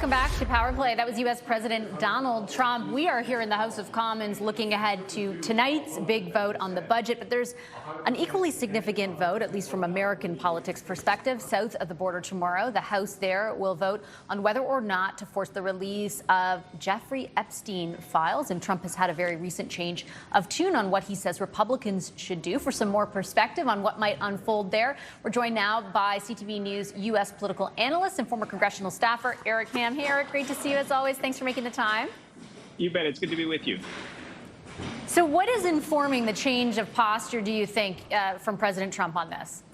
Welcome back to Power Play. That was U.S. President Donald Trump. We are here in the House of Commons looking ahead to tonight's big vote on the budget. But there's an equally significant vote, at least from American politics perspective, south of the border tomorrow. The House there will vote on whether or not to force the release of Jeffrey Epstein files. And Trump has had a very recent change of tune on what he says Republicans should do. For some more perspective on what might unfold there, we're joined now by CTV News U.S. political analyst and former congressional staffer Eric Ham. Hey, Eric, great to see you as always. Thanks for making the time. You bet. It's good to be with you. So what is informing the change of posture, do you think, from President Trump on this?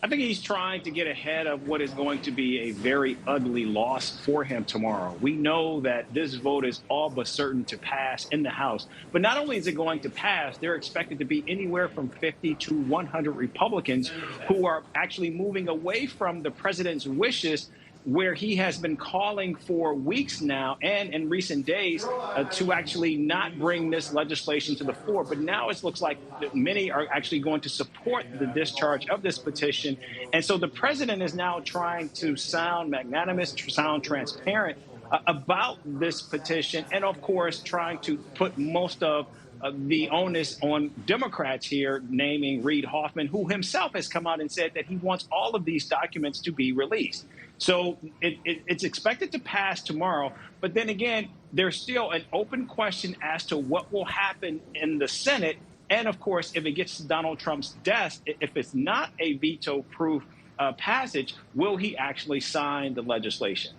I think he's trying to get ahead of what is going to be a very ugly loss for him tomorrow. We know that this vote is all but certain to pass in the House. But not only is it going to pass, they're expected to be anywhere from 50 to 100 Republicans who are actually moving away from the president's wishes, where he has been calling for weeks now and in recent days to actually not bring this legislation to the floor. But now it looks like many are actually going to support the discharge of this petition. And so the president is now trying to sound magnanimous, sound transparent about this petition, and of course trying to put most of the onus on Democrats here, naming Reid Hoffman, who himself has come out and said that he wants all of these documents to be released. So it's expected to pass tomorrow. But then again, there's still an open question as to what will happen in the Senate. And of course, if it gets to Donald Trump's desk, if it's not a veto-proof passage, will he actually sign the legislation?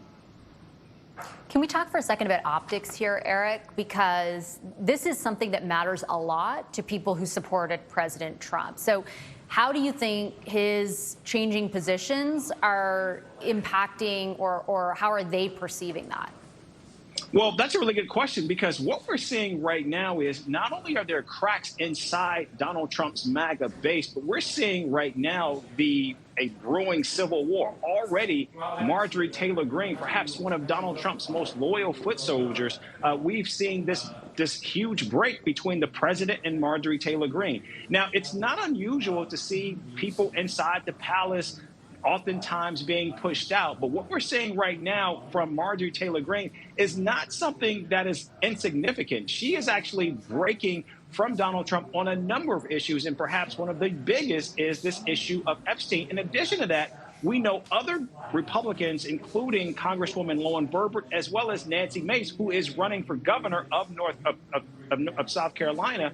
Can we talk for a second about optics here, Eric? Because this is something that matters a lot to people who supported President Trump. So how do you think his changing positions are impacting, or how are they perceiving that? Well, that's a really good question, because what we're seeing right now is not only are there cracks inside Donald Trump's MAGA base, but we're seeing right now a brewing civil war. Already, Marjorie Taylor Greene, perhaps one of Donald Trump's most loyal foot soldiers, we've seen this huge break between the president and Marjorie Taylor Greene. Now, it's not unusual to see people inside the palace oftentimes being pushed out. But what we're seeing right now from Marjorie Taylor Greene is not something that is insignificant. She is actually breaking from Donald Trump on a number of issues, and perhaps one of the biggest is this issue of Epstein. In addition to that, we know other Republicans, including Congresswoman Lauren Boebert, as well as Nancy Mace, who is running for governor of South Carolina.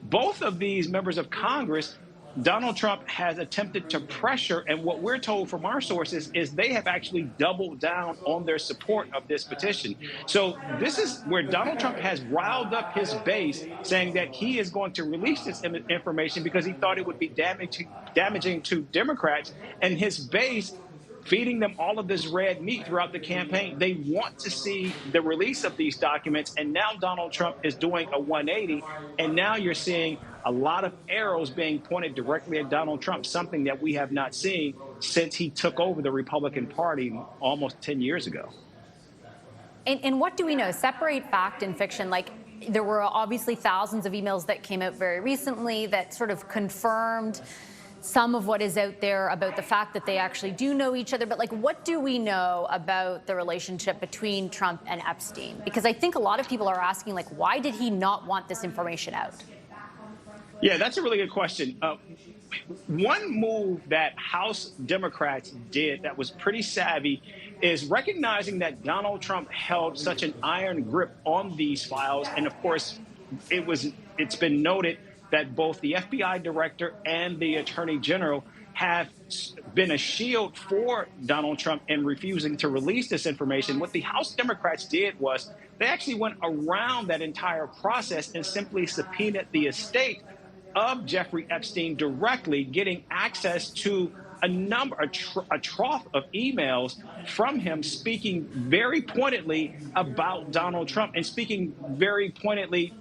Both of these members of Congress, Donald Trump has attempted to pressure, and what we're told from our sources is they have actually doubled down on their support of this petition. So this is where Donald Trump has riled up his base, saying that he is going to release this information because he thought it would be damaging to Democrats, and his base feeding them all of this red meat throughout the campaign. They want to see the release of these documents, and now Donald Trump is doing a 180, and now you're seeing a lot of arrows being pointed directly at Donald Trump, something that we have not seen since he took over the Republican Party almost 10 years ago. And what do we know? Separate fact and fiction. Like, there were obviously thousands of emails that came out very recently that sort of confirmed some of what is out there about the fact that they actually do know each other. But, like, what do we know about the relationship between Trump and Epstein? Because I think a lot of people are asking, like, why did he not want this information out? Yeah, that's a really good question. One move that House Democrats did that was pretty savvy is recognizing that Donald Trump held such an iron grip on these files. And of course, it's been noted that both the FBI director and the attorney general have been a shield for Donald Trump in refusing to release this information. What the House Democrats did was they actually went around that entire process and simply subpoenaed the estate of Jeffrey Epstein directly, getting access to a trough of emails from him, speaking very pointedly about Donald Trump, and speaking very pointedly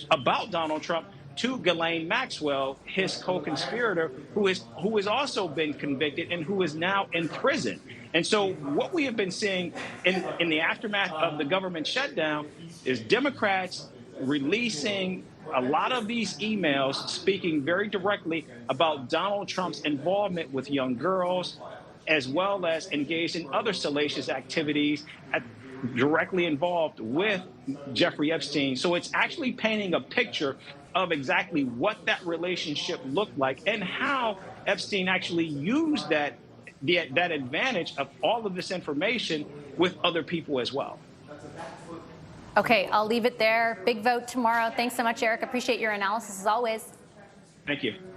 about Donald Trump to Ghislaine Maxwell, his co-conspirator, who has also been convicted and who is now in prison. And so what we have been seeing in the aftermath of the government shutdown is Democrats releasing a lot of these emails speaking very directly about Donald Trump's involvement with young girls, as well as engaged in other salacious activities directly involved with Jeffrey Epstein. So it's actually painting a picture of exactly what that relationship looked like and how Epstein actually used that advantage of all of this information with other people as well. Okay, I'll leave it there. Big vote tomorrow. Thanks so much, Eric. Appreciate your analysis as always. Thank you.